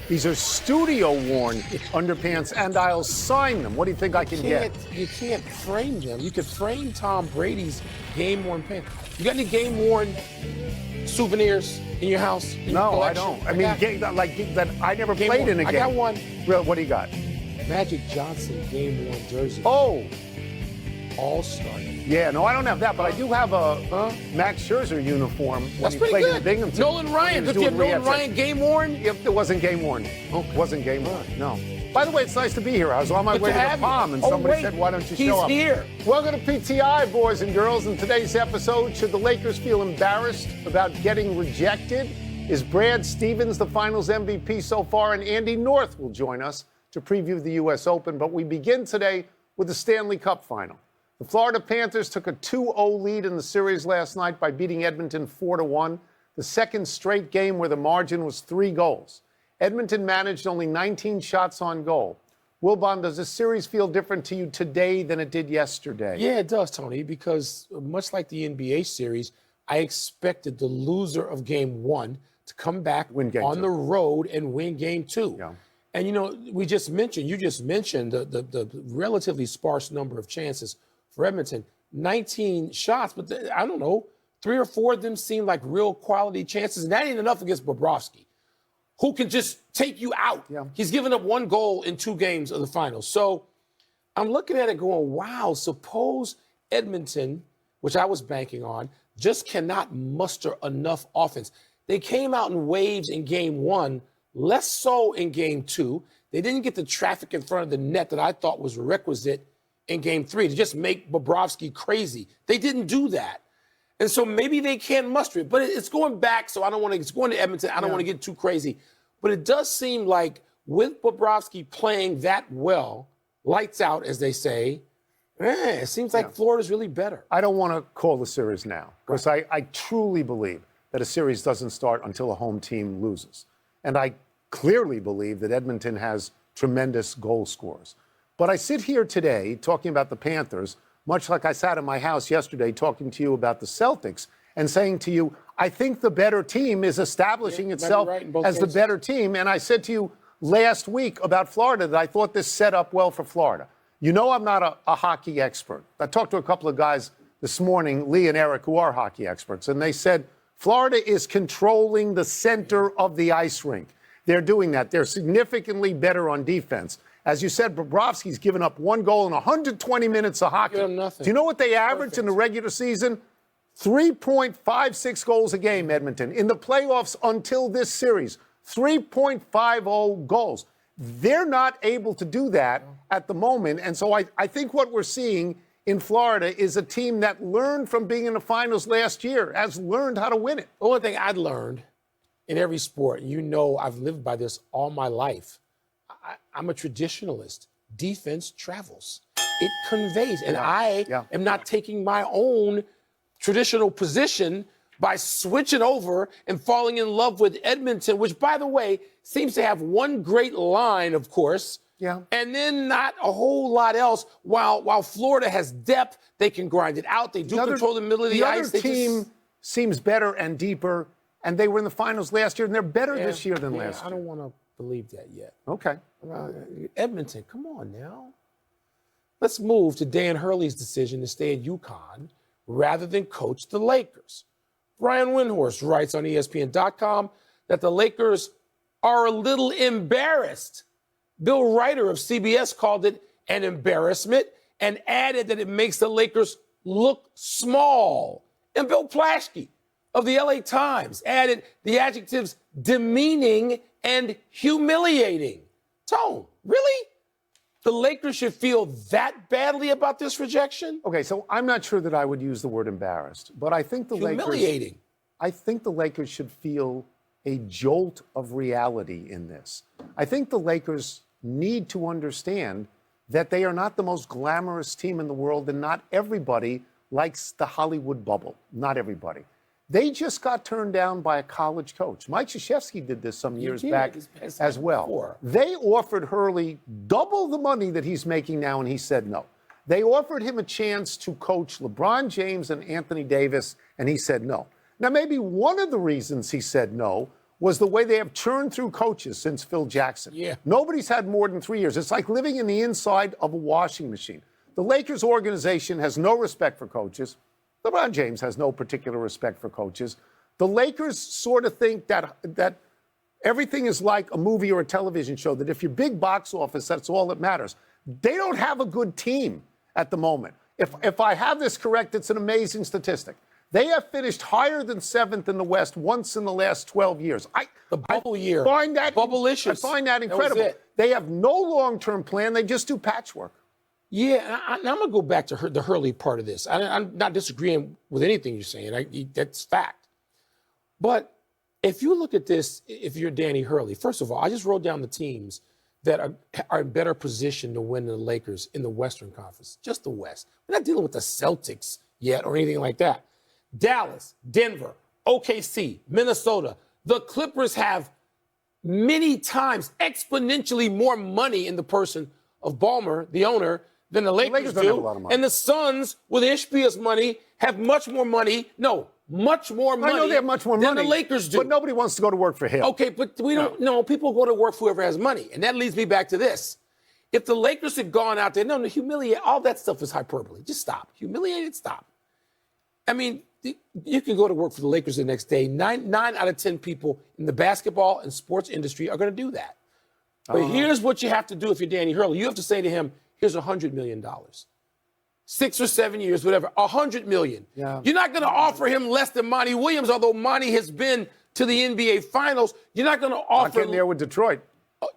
These are studio-worn underpants, and I'll sign them. What do you think I can get? You can't frame them. You could frame Tom Brady's game-worn pants. You got any game-worn souvenirs in your house? No, I don't. I mean, that I never played in a game. I got one. Real, what do you got? Magic Johnson game-worn jersey. Oh. All-Star. Yeah, no, I don't have that, but I do have a Max Scherzer uniform when That's he pretty played good. in Binghamton. Nolan Ryan. Did you have Nolan Ryan game-worn? It wasn't game-worn. Okay. It wasn't game-worn, no. By the way, it's nice to be here. I was on my way to the Palm, and somebody said, why don't you show up? He's here. Welcome to PTI, boys and girls. In today's episode, should the Lakers feel embarrassed about getting rejected? Is Brad Stevens the finals MVP so far? And Andy North will join us to preview the U.S. Open. But we begin today with the Stanley Cup final. The Florida Panthers took a 2-0 lead in the series last night by beating Edmonton 4-1, the second straight game where the margin was 3 goals. Edmonton managed only 19 shots on goal. Wilbon, does this series feel different to you today than it did yesterday? Yeah, it does, Tony, because much like the NBA series, I expected the loser of game 1 to come back on the road and win game 2. Yeah. And, you know, you just mentioned the relatively sparse number of chances for Edmonton. 19 shots, but I don't know, 3 or 4 of them seem like real quality chances. And that ain't enough against Bobrovsky, who can just take you out. Yeah. He's given up 1 goal in 2 games of the finals. So I'm looking at it going, wow, suppose Edmonton, which I was banking on, just cannot muster enough offense. They came out in waves in game 1, less so in game 2. They didn't get the traffic in front of the net that I thought was requisite in game 3 to just make Bobrovsky crazy. They didn't do that. And so maybe they can muster it, but it's going back, so it's going to Edmonton. I don't want to get too crazy. But it does seem like with Bobrovsky playing that well, lights out, as they say, it seems like Florida's really better. I don't want to call the series now because I truly believe that a series doesn't start until a home team loses. And I clearly believe that Edmonton has tremendous goal scorers. But I sit here today talking about the Panthers, much like I sat in my house yesterday talking to you about the Celtics and saying to you, I think the better team is establishing itself as the better team. And I said to you last week about Florida that I thought this set up well for Florida. You know I'm not a hockey expert. I talked to a couple of guys this morning, Lee and Eric, who are hockey experts, and they said Florida is controlling the center of the ice rink. They're doing that. They're significantly better on defense. As you said, Bobrovsky's given up 1 goal in 120 minutes of hockey. Do you know what they averaged in the regular season? 3.56 goals a game, Edmonton. In the playoffs until this series, 3.50 goals. They're not able to do that at the moment. And so I think what we're seeing in Florida is a team that learned from being in the finals last year, has learned how to win it. The one thing I'd learned in every sport, you know I've lived by this all my life. I'm a traditionalist. Defense travels. It conveys. And I am not taking my own traditional position by switching over and falling in love with Edmonton, which, by the way, seems to have one great line, of course, and then not a whole lot else. While Florida has depth, they can grind it out. They do control the middle of the ice. The other team seems better and deeper, and they were in the finals last year, and they're better this year than last year. I don't want to believe that yet. Okay. Edmonton, come on now. Let's move to Dan Hurley's decision to stay at UConn rather than coach the Lakers. Brian Windhorst writes on ESPN.com that the Lakers are a little embarrassed. Bill Ryder of CBS called it an embarrassment and added that it makes the Lakers look small. And Bill Plaschke of the LA Times added the adjectives demeaning and humiliating. Tone, really? The Lakers should feel that badly about this rejection? Okay, so I'm not sure that I would use the word embarrassed, but I think the humiliating. I think the Lakers should feel a jolt of reality in this. I think the Lakers need to understand that they are not the most glamorous team in the world, and not everybody likes the Hollywood bubble. Not everybody. They just got turned down by a college coach. Mike Krzyzewski did this some years back as well. They offered Hurley double the money that he's making now, and he said no. They offered him a chance to coach LeBron James and Anthony Davis, and he said no. Now, maybe one of the reasons he said no was the way they have churned through coaches since Phil Jackson. Yeah. Nobody's had more than 3 years. It's like living in the inside of a washing machine. The Lakers organization has no respect for coaches. LeBron James has no particular respect for coaches. The Lakers sort of think that everything is like a movie or a television show, that if you're big box office, that's all that matters. They don't have a good team at the moment. If I have this correct, it's an amazing statistic. They have finished higher than 7th in the West once in the last 12 years. The bubble year. Bubblicious. I find that incredible. They have no long-term plan. They just do patchwork. Yeah, I'm going to go back to the Hurley part of this. I'm not disagreeing with anything you're saying. That's fact. But if you look at this, if you're Danny Hurley, first of all, I just wrote down the teams that are in better position to win than the Lakers in the Western Conference, just the West. We're not dealing with the Celtics yet or anything like that. Dallas, Denver, OKC, Minnesota. The Clippers have many times exponentially more money in the person of Ballmer, the owner, than the Lakers don't do. have a lot of money. And the Suns, with Ishbia's money, have much more money. No, much more money. I know they have much more money than the Lakers do. But nobody wants to go to work for him. Okay, but we don't. No, people go to work for whoever has money, and that leads me back to this. If the Lakers had gone out there, no, humiliate, all that stuff is hyperbole. Just stop. Humiliated, stop. I mean, you can go to work for the Lakers the next day. Nine out of 10 people in the basketball and sports industry are going to do that. But here's what you have to do if you're Danny Hurley. You have to say to him, here's $100 million. 6 or 7 years, whatever, $100 million. Yeah. You're not going to offer him less than Monty Williams, although Monty has been to the NBA Finals. You're not going to offer Not getting there with Detroit.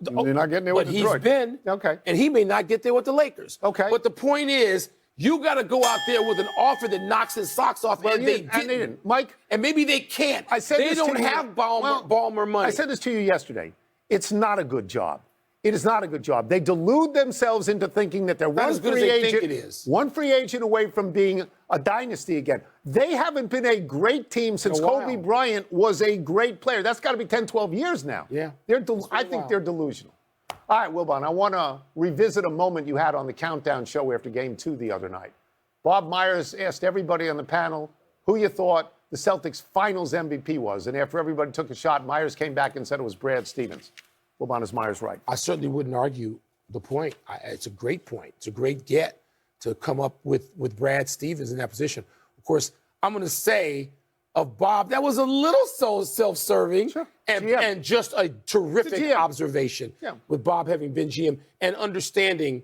You're not getting there with Detroit. But he's been. Okay. And he may not get there with the Lakers. Okay. But the point is, you got to go out there with an offer that knocks his socks off, and they didn't. Mike, and maybe they can't. They don't have Ballmer money. I said this to you yesterday. It's not a good job. It is not a good job. They delude themselves into thinking that they're one free agent away from being a dynasty again. They haven't been a great team since Kobe Bryant was a great player. That's got to be 10, 12 years now. Yeah. I think they're delusional. All right, Wilbon, I want to revisit a moment you had on the Countdown show after Game 2 the other night. Bob Myers asked everybody on the panel who you thought the Celtics' finals MVP was. And after everybody took a shot, Myers came back and said it was Brad Stevens. Wilbon, is Myers right? I certainly wouldn't argue the point. It's a great point. It's a great get to come up with Brad Stevens in that position. Of course, I'm going to say of Bob, that was a little so self-serving and just a terrific observation with Bob having been GM and understanding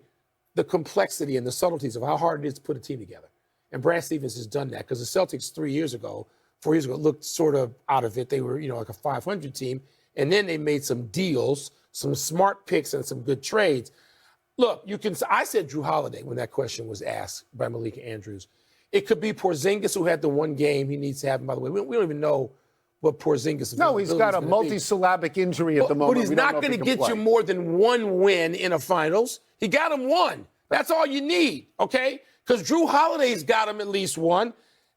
the complexity and the subtleties of how hard it is to put a team together. And Brad Stevens has done that because the Celtics 4 years ago, looked sort of out of it. They were, like a 500 team. And then they made some deals, some smart picks, and some good trades. Look, I said Drew Holiday when that question was asked by Malika Andrews. It could be Porzingis, who had the one game he needs to have. And by the way, we don't even know what Porzingis. No, he's got a multisyllabic injury at the moment. But he's not going to get you more than one win in a finals. He got him one. That's all you need, okay? Because Drew Holiday's got him at least one.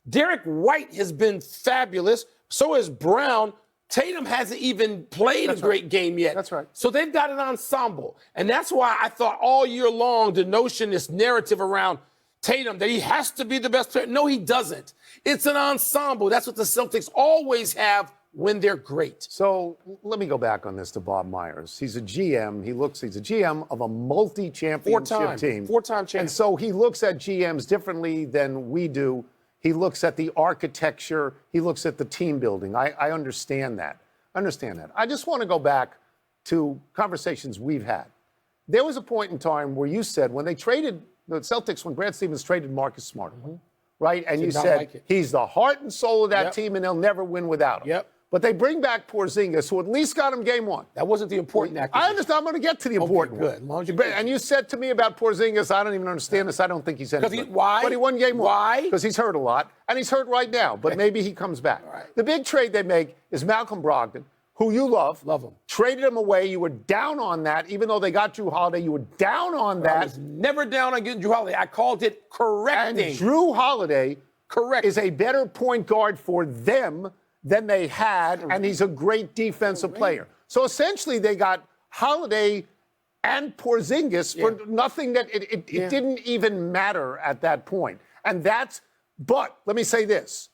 Derek White has been fabulous. So has Brown. Tatum hasn't even played a great game yet. That's right. So they've got an ensemble. And that's why I thought all year long the notion, this narrative around Tatum, that he has to be the best player. No, he doesn't. It's an ensemble. That's what the Celtics always have when they're great. So let me go back on this to Bob Myers. He's a GM. He's a GM of a multi-championship team. Four-time champion. And so he looks at GMs differently than we do. He looks at the architecture. He looks at the team building. I understand that. I just want to go back to conversations we've had. There was a point in time where you said when they traded the Celtics, when Brad Stevens traded Marcus Smart, right? And you said he's the heart and soul of that team and they'll never win without him. But they bring back Porzingis, who at least got him game one. That wasn't the important acquisition. I understand. I'm going to get to the important one. Good. And you said to me about Porzingis, I don't even understand this. I don't think he's anything. Why? But he won game one. Why? Because he's hurt a lot. And he's hurt right now. But maybe he comes back. Right. The big trade they make is Malcolm Brogdon, who you love. Love him. Traded him away. You were down on that. Even though they got Drew Holiday, you were down on that. I was never down on getting Drew Holiday. I called it correcting. And Drew Holiday is a better point guard for them than they had, and he's a great defensive player. So essentially, they got Holiday and Porzingis for nothing that it didn't even matter at that point. But let me say this.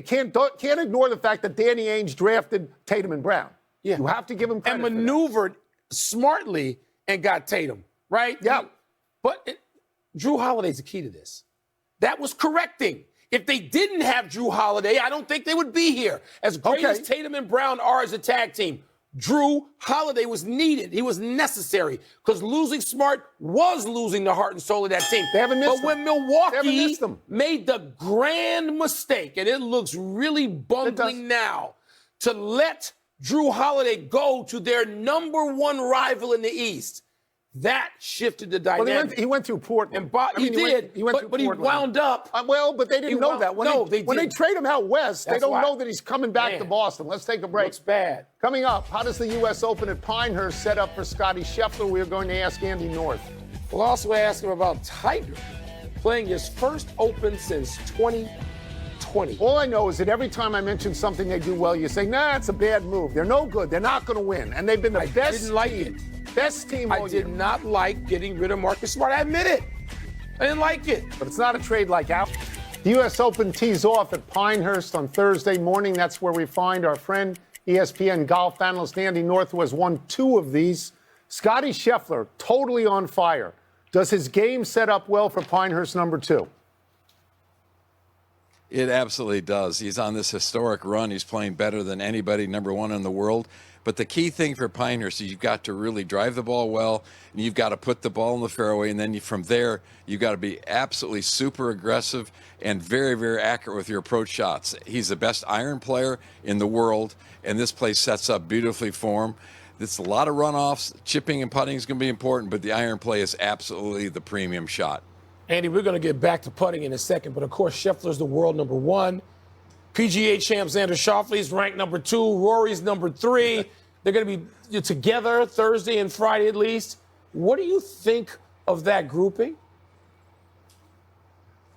can't ignore the fact that Danny Ainge drafted Tatum and Brown. Yeah. You have to give him credit and maneuvered smartly and got Tatum, right? Yeah. But Drew Holiday's the key to this. That was correcting. If they didn't have Drew Holiday, I don't think they would be here. As great as Tatum and Brown are as a tag team, Drew Holiday was needed. He was necessary because losing Smart was losing the heart and soul of that team. They haven't missed But when Milwaukee them. made the grand mistake, and it looks really bungling now, to let Drew Holiday go to their number one rival in the East, that shifted the dynamic. Well, he went through Portland. He did, but he wound up. But they didn't know that. When they trade him out west, they don't know that he's coming back to Boston. Let's take a break. Looks bad. Coming up, how does the U.S. Open at Pinehurst set up for Scottie Scheffler? We are going to ask Andy North. We'll also ask him about Tiger playing his first Open since 2020. All I know is that every time I mention something they do well, you say, nah, it's a bad move. They're no good. They're not going to win. And they've been the best. I didn't like it. Best team all year. I did not like getting rid of Marcus Smart. I admit it. I didn't like it. But it's not a trade like ours. The U.S. Open tees off at Pinehurst on Thursday morning. That's where we find our friend, ESPN golf analyst Andy North, who has won 2 of these. Scottie Scheffler, totally on fire. Does his game set up well for Pinehurst number 2? It absolutely does. He's on this historic run. He's playing better than anybody, number 1 in the world. But the key thing for Pinehurst is you've got to really drive the ball well, and you've got to put the ball in the fairway, and then from there, you've got to be absolutely super aggressive and very, very accurate with your approach shots. He's the best iron player in the world, and this place sets up beautifully for him. It's a lot of runoffs. Chipping and putting is going to be important, but the iron play is absolutely the premium shot. Andy, we're going to get back to putting in a second, but of course, Scheffler's the world number 1. PGA champ Xander Schauffele's ranked number 2. Rory's number 3. They're going to be together Thursday and Friday at least. What do you think of that grouping?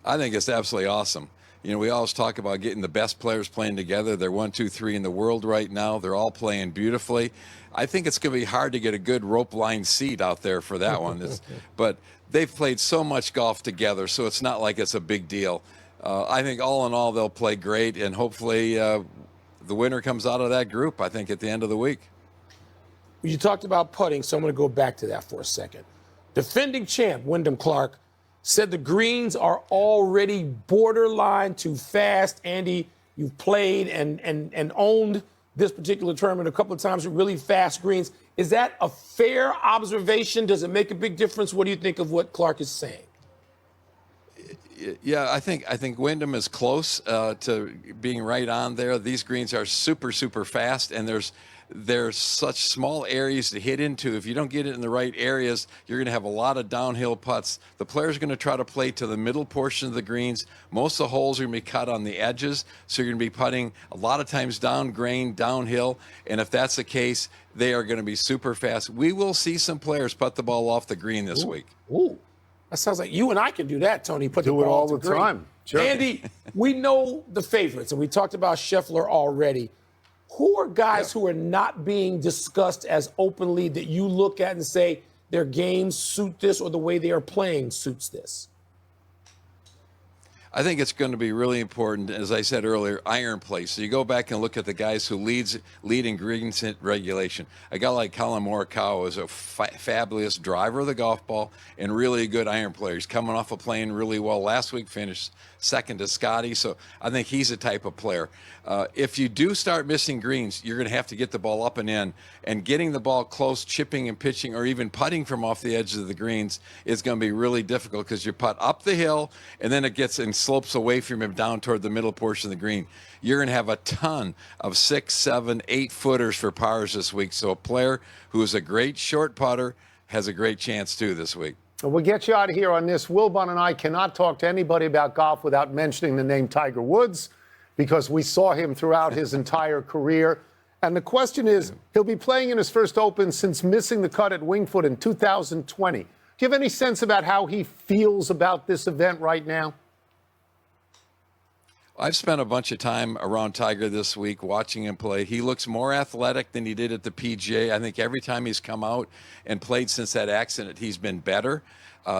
I think it's absolutely awesome. You know, we always talk about getting the best players playing together. They're 1, 2, 3 in the world right now. They're all playing beautifully. I think it's going to be hard to get a good rope line seat out there for that one. But they've played so much golf together, so it's not like it's a big deal. I think all in all, they'll play great, and hopefully the winner comes out of that group, I think, at the end of the week. You talked about putting, so I'm going to go back to that for a second. Defending champ Wyndham Clark said the greens are already borderline too fast. Andy, you've played and owned this particular tournament a couple of times with really fast greens. Is that a fair observation? Does it make a big difference? What do you think of what Clark is saying? Yeah, I think Wyndham is close to being right on there. These greens are super, super fast, and there's such small areas to hit into. If you don't get it in the right areas, you're going to have a lot of downhill putts. The player's going to try to play to the middle portion of the greens. Most of the holes are going to be cut on the edges, so you're going to be putting a lot of times down grain, downhill, and if that's the case, they are going to be super fast. We will see some players putt the ball off the green this week. Ooh. That sounds like you and I can do that, Tony. Put the Do it ball all off the green. time. Sure. Andy, we know the favorites, and we talked about Scheffler already. Who are guys who are not being discussed as openly that you look at and say their games suit this or the way they are playing suits this? I think it's going to be really important, as I said earlier, iron play. So you go back and look at the guys who lead in greens hit regulation. A guy like Colin Morikawa is a fabulous driver of the golf ball and really a good iron player. He's coming off of playing really well. Last week finished second to Scottie, so I think he's a type of player. If you do start missing greens, you're going to have to get the ball up and in. And getting the ball close, chipping and pitching, or even putting from off the edges of the greens is going to be really difficult because you putt up the hill, and then it gets and slopes away from him down toward the middle portion of the green. You're going to have a ton of 6, 7, 8 footers for pars this week. So a player who is a great short putter has a great chance too this week. We'll get you out of here on this. Wilbon and I cannot talk to anybody about golf without mentioning the name Tiger Woods, because we saw him throughout his entire career. And the question is, he'll be playing in his first Open since missing the cut at Winged Foot in 2020. Do you have any sense about how he feels about this event right now? I've spent a bunch of time around Tiger this week watching him play. He looks more athletic than he did at the PGA. I think every time he's come out and played since that accident, he's been better.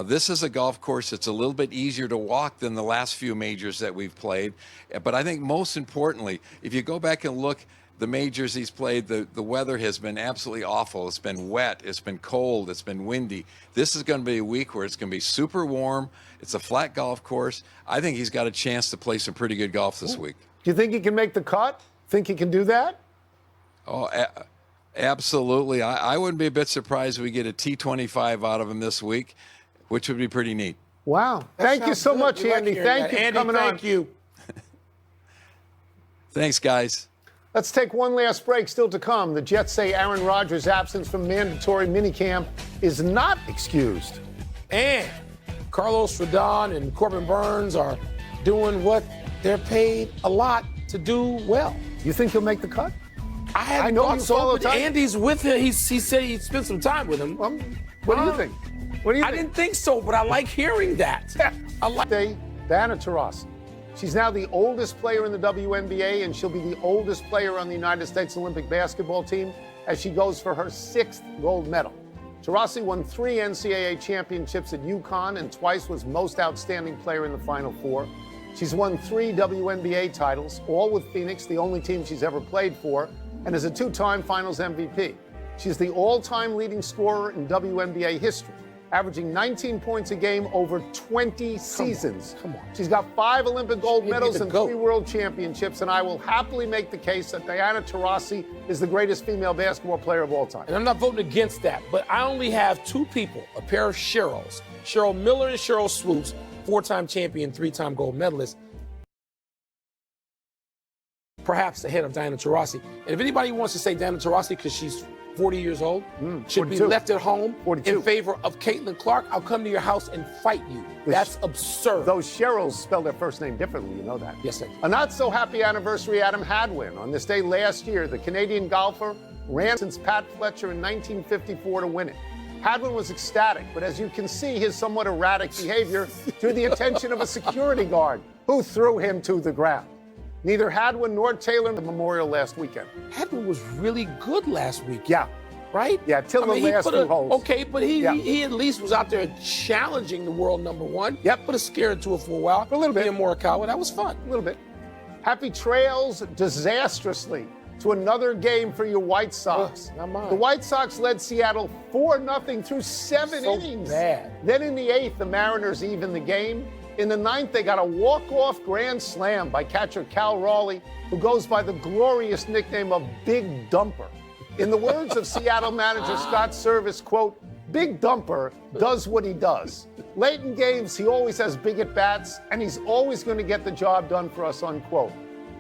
This is a golf course that's a little bit easier to walk than the last few majors that we've played. But I think most importantly, if you go back and look, the majors he's played, the weather has been absolutely awful. It's been wet, it's been cold, it's been windy. This is going to be a week where it's going to be super warm. It's a flat golf course. I think he's got a chance to play some pretty good golf this week. Do you think he can make the cut? Think he can do that? Oh, absolutely. I wouldn't be a bit surprised if we get a T25 out of him this week, which would be pretty neat. Wow. Thank you so good. much, We like Andy. hearing Thank that. you for Andy, coming on. thank you. Thanks, guys. Let's take one last break. Still to come, the Jets say Aaron Rodgers' absence from mandatory minicamp is not excused. And Carlos Rodon and Corbin Burns are doing what they're paid a lot to do well. You think he'll make the cut? I hadn't know thought you so, follow but Tiger. Andy's with him. He said he'd spend some time with him. What do you think? What do you I think? didn't think so, but I like hearing that. I like. Diana Taurasi. She's now the oldest player in the WNBA, and she'll be the oldest player on the United States Olympic basketball team as she goes for her 6th gold medal. Taurasi won 3 NCAA championships at UConn and twice was most outstanding player in the Final Four. She's won 3 WNBA titles, all with Phoenix, the only team she's ever played for, and is a 2-time Finals MVP. She's the all-time leading scorer in WNBA history, averaging 19 points a game over 20 seasons. Come on. She's got 5 Olympic gold medals and GOAT. 3 world championships, and I will happily make the case that Diana Taurasi is the greatest female basketball player of all time. And I'm not voting against that, but I only have 2 people, a pair of Cheryls, Cheryl Miller and Cheryl Swoops, 4-time champion, 3-time gold medalist, perhaps ahead of Diana Taurasi. And if anybody wants to say Diana Taurasi because she's 40 years old, should be 42. left at home 42. in favor of Caitlin Clark, I'll come to your house and fight you. That's absurd. Those Cheryls spell their first name differently, you know that. Yes, I do. A not-so-happy anniversary Adam Hadwin. On this day last year, the Canadian golfer ran since Pat Fletcher in 1954 to win it. Hadwin was ecstatic, but as you can see, his somewhat erratic behavior drew the attention of a security guard who threw him to the ground. Neither Hadwin nor Taylor the memorial last weekend. Hadwin was really good last week. Yeah. Right? Yeah, till the he last put few holes. Okay, but he, Yeah. he at least was out there challenging the world number 1. Yep. Put a scare into it for a while. A little bit. He and Morikawa, that was fun. A little bit. Happy trails disastrously to another game for your White Sox. Not mine. The White Sox led Seattle 4-0 through 7 So innings. bad. Then in the 8th, the Mariners evened the game. In the 9th, they got a walk-off grand slam by catcher Cal Raleigh, who goes by the glorious nickname of Big Dumper. In the words of Seattle manager Scott Service, quote, Big Dumper does what he does. Late in games, he always has big at-bats, and he's always going to get the job done for us, unquote.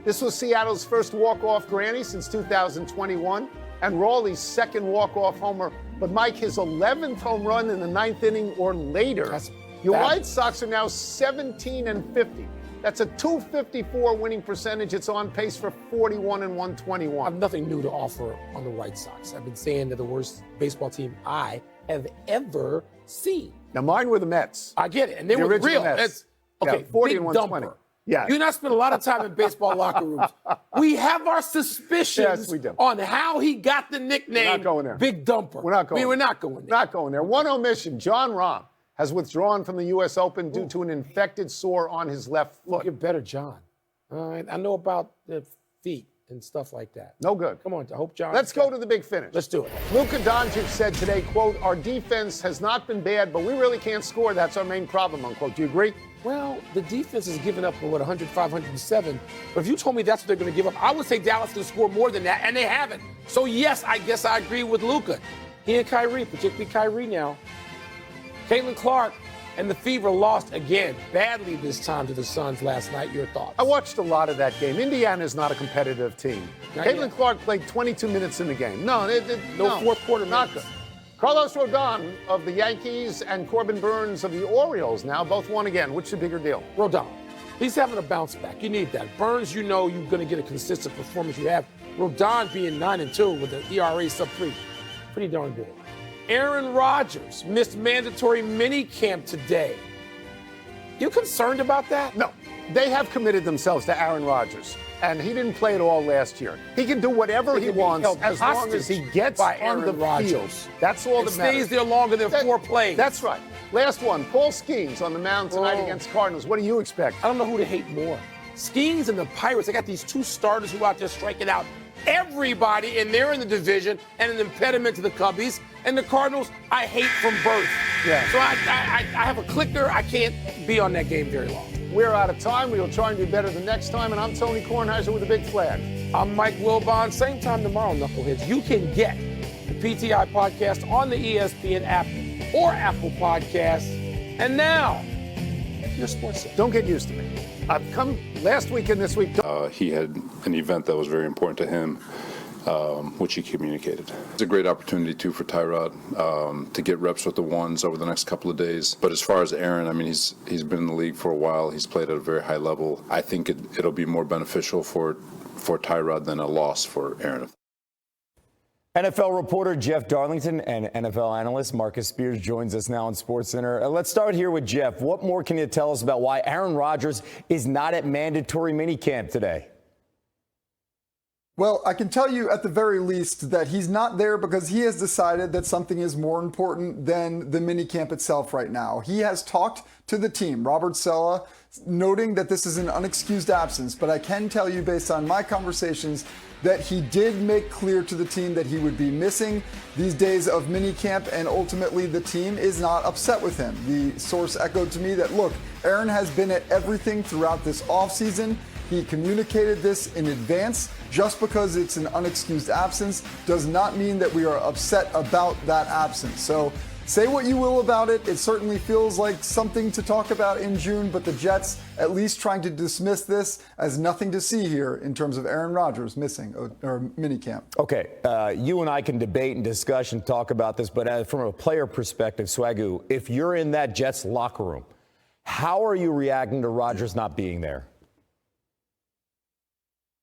This was Seattle's first walk-off granny since 2021, and Raleigh's second walk-off homer. But Mike, his 11th home run in the 9th inning or later. That's Your bad. White Sox are now 17-50. That's a .254 winning percentage. It's on pace for 41 and I have 121. nothing new to offer on the White Sox. I've been saying they're the worst baseball team I have ever seen. Now mine were the Mets. I get it, and they The were original real. Mets. That's Yeah, okay. 40 Big and 120. Dumper. Yeah. You and I spend a lot of time in baseball locker rooms. We have our suspicions Yes, we do. on how he got the nickname We're not going there. Big Dumper. We're not going. We're not going there. Not going there. One omission. John Rahm has withdrawn from the U.S. Open due to an infected sore on his left foot. You're better, John. All right, I know about the feet and stuff like that. No good. Come on, I hope John. Let's go to the big finish. Let's do it. Luka Doncic said today, quote, our defense has not been bad, but we really can't score. That's our main problem, unquote. Do you agree? Well, the defense has given up, 105, 107. But if you told me that's what they're going to give up, I would say Dallas can score more than that, and they haven't. So, yes, I guess I agree with Luka. He and Kyrie, particularly Kyrie now. Caitlin Clark and the Fever lost again, badly this time to the Suns last night. Your thoughts? I watched a lot of that game. Indiana is not a competitive team. Not Caitlin yet. Clark played 22 minutes in the game. No, No fourth quarter Not minutes. good. Carlos Rodon of the Yankees and Corbin Burns of the Orioles now both won again. Which is a bigger deal? Rodon, he's having a bounce back. You need that. Burns, you know you're going to get a consistent performance. You have Rodon being 9-2 with the ERA sub-3. Pretty darn good. Aaron Rodgers missed mandatory mini camp today. You concerned about that? No. they have committed themselves to Aaron Rodgers, and he didn't play at all last year. He can do whatever he wants as long as he gets on the field. That's all that matters. Stays there longer than 4 plays. That's right. Last one, Paul Skeens on the mound tonight against Cardinals. What do you expect? I don't know who to hate more. Skeens and the Pirates, they got these 2 starters who out there striking out everybody, and they're in the division and an impediment to the Cubbies. And the Cardinals, I hate from birth. Yeah. So I have a clicker. I can't be on that game very long. We're out of time. We will try and do better the next time. And I'm Tony Kornheiser with a big flag. I'm Mike Wilbon. Same time tomorrow, Knuckleheads. You can get the PTI podcast on the ESPN app or Apple Podcasts. And now, your sports center. Don't get used to me. I've come last week and this week. He had an event that was very important to him, which he communicated. It's a great opportunity, too, for Tyrod to get reps with the ones over the next couple of days. But as far as Aaron, I mean, he's been in the league for a while. He's played at a very high level. I think it'll be more beneficial for Tyrod than a loss for Aaron. NFL reporter Jeff Darlington and NFL analyst Marcus Spears joins us now on SportsCenter. Let's start here with Jeff. What more can you tell us about why Aaron Rodgers is not at mandatory minicamp today? Well, I can tell you at the very least that he's not there because he has decided that something is more important than the minicamp itself right now. He has talked to the team, Robert Saleh, noting that this is an unexcused absence, but I can tell you based on my conversations that he did make clear to the team that he would be missing these days of minicamp, and ultimately the team is not upset with him. The source echoed to me that, look, Aaron has been at everything throughout this offseason. He communicated this in advance. Just because it's an unexcused absence does not mean that we are upset about that absence. So say what you will about it. It certainly feels like something to talk about in June, but the Jets at least trying to dismiss this as nothing to see here in terms of Aaron Rodgers missing or minicamp. Okay, you and I can debate and discuss and talk about this, but from a player perspective, Swagoo, if you're in that Jets locker room, how are you reacting to Rodgers not being there?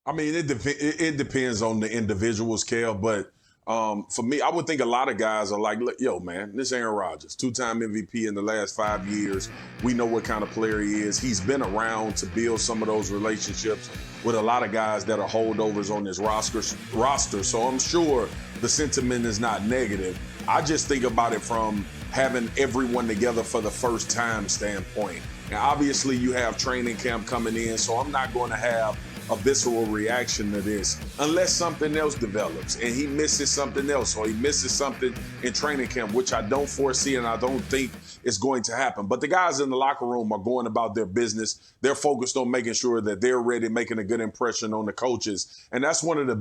I mean, it depends on the individual scale, but for me, I would think a lot of guys are like, yo, man, this Aaron Rodgers, 2-time MVP in the last 5 years. We know what kind of player he is. He's been around to build some of those relationships with a lot of guys that are holdovers on this roster. So I'm sure the sentiment is not negative. I just think about it from having everyone together for the first time standpoint. And obviously you have training camp coming in, so I'm not going to have a visceral reaction to this unless something else develops and he misses something else, or he misses something in training camp, which I don't foresee and I don't think is going to happen. But the guys in the locker room are going about their business. They're focused on making sure that they're ready, making a good impression on the coaches. And that's one of the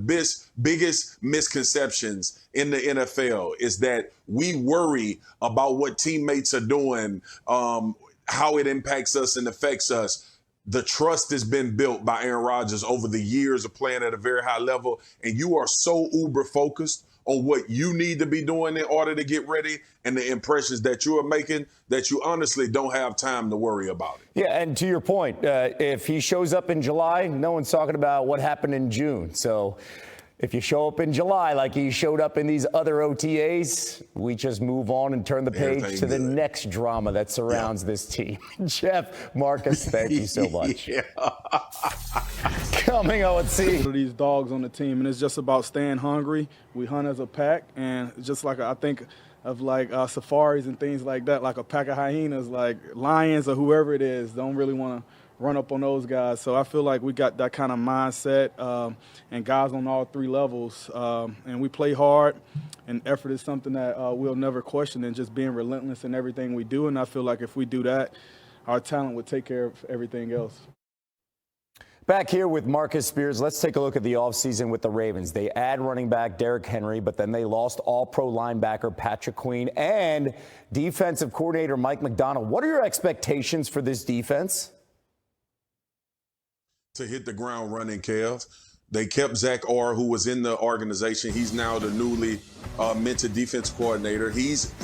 biggest misconceptions in the NFL, is that we worry about what teammates are doing, how it impacts us and affects us. The trust has been built by Aaron Rodgers over the years of playing at a very high level, and you are so uber focused on what you need to be doing in order to get ready and the impressions that you are making that you honestly don't have time to worry about it. Yeah, and to your point, if he shows up in July, no one's talking about what happened in June. So if you show up in July like he showed up in these other OTAs, we just move on and turn the page to the next drama that surrounds this team. Jeff, Marcus, thank you so much. Coming on, let's see. These dogs on the team, and it's just about staying hungry. We hunt as a pack, and just like I think of like safaris and things like that, like a pack of hyenas, like lions or whoever it is, don't really want to run up on those guys. So I feel like we got that kind of mindset and guys on all 3 levels. And we play hard, and effort is something that we'll never question, and just being relentless in everything we do. And I feel like if we do that, our talent would take care of everything else. Back here with Marcus Spears, let's take a look at the offseason with the Ravens. They add running back Derrick Henry, but then they lost all-pro linebacker Patrick Queen and defensive coordinator Mike McDonald. What are your expectations for this defense? To hit the ground running, Kev. They kept Zach Orr, who was in the organization. He's now the newly minted defense coordinator. He's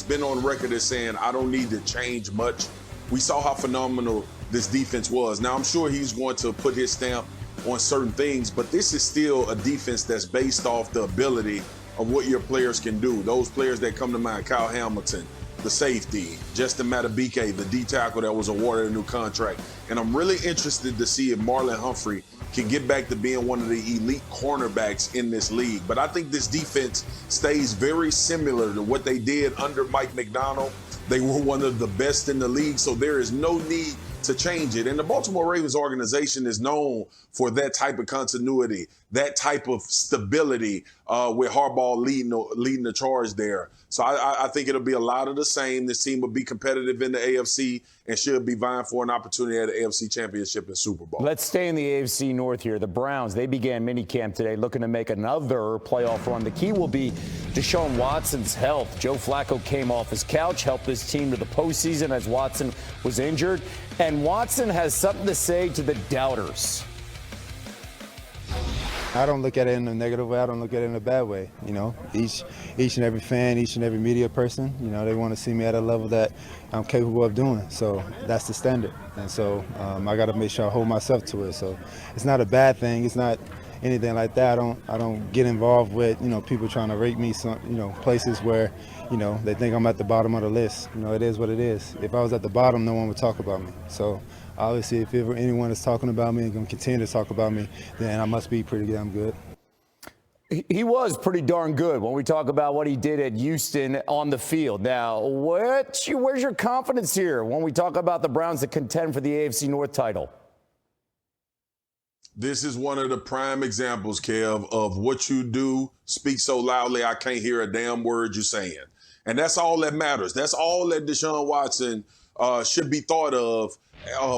been on record as saying, I don't need to change much. We saw how phenomenal this defense was. Now, I'm sure he's going to put his stamp on certain things, but this is still a defense that's based off the ability of what your players can do. Those players that come to mind, Kyle Hamilton, the safety, Justin Matabike, the D tackle that was awarded a new contract. And I'm really interested to see if Marlon Humphrey can get back to being one of the elite cornerbacks in this league. But I think this defense stays very similar to what they did under Mike McDonald. They were one of the best in the league, so there is no need to change it. And the Baltimore Ravens organization is known for that type of continuity, that type of stability with Harbaugh leading the charge there. So I think it'll be a lot of the same. This team will be competitive in the AFC and should be vying for an opportunity at the AFC Championship and Super Bowl. Let's stay in the AFC North here. The Browns, they began minicamp today looking to make another playoff run. The key will be Deshaun Watson's health. Joe Flacco came off his couch, helped his team to the postseason as Watson was injured. And Watson has something to say to the doubters. I don't look at it in a negative way. I don't look at it in a bad way. You know, each and every fan, each and every media person, you know, they want to see me at a level that I'm capable of doing. So that's the standard. And so I got to make sure I hold myself to it. So it's not a bad thing. It's not anything like that. I don't get involved with, you know, people trying to rate me some, you know, places where, you know, they think I'm at the bottom of the list. You know, it is what it is. If I was at the bottom, no one would talk about me. So obviously, if ever anyone is talking about me and going to continue to talk about me, then I must be pretty damn good. He was pretty darn good when we talk about what he did at Houston on the field. Now, where's your confidence here when we talk about the Browns that contend for the AFC North title? This is one of the prime examples, Kev, of what you do speak so loudly I can't hear a damn word you're saying. And that's all that matters. That's all that Deshaun Watson should be thought of.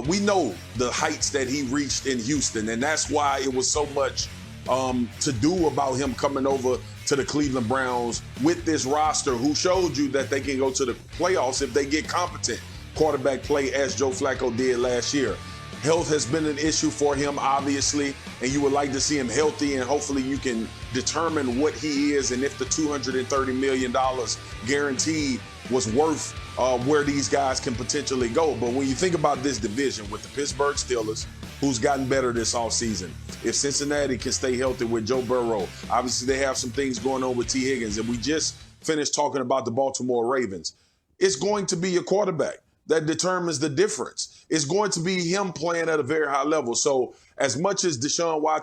We know the heights that he reached in Houston, and that's why it was so much to do about him coming over to the Cleveland Browns with this roster who showed you that they can go to the playoffs if they get competent quarterback play as Joe Flacco did last year. Health has been an issue for him, obviously, and you would like to see him healthy, and hopefully you can determine what he is and if the $230 million guaranteed was worth where these guys can potentially go. But when you think about this division with the Pittsburgh Steelers, who's gotten better this offseason, if Cincinnati can stay healthy with Joe Burrow, obviously they have some things going on with T. Higgins, and we just finished talking about the Baltimore Ravens. It's going to be your quarterback that determines the difference. It's going to be him playing at a very high level. So as much as Deshaun Watson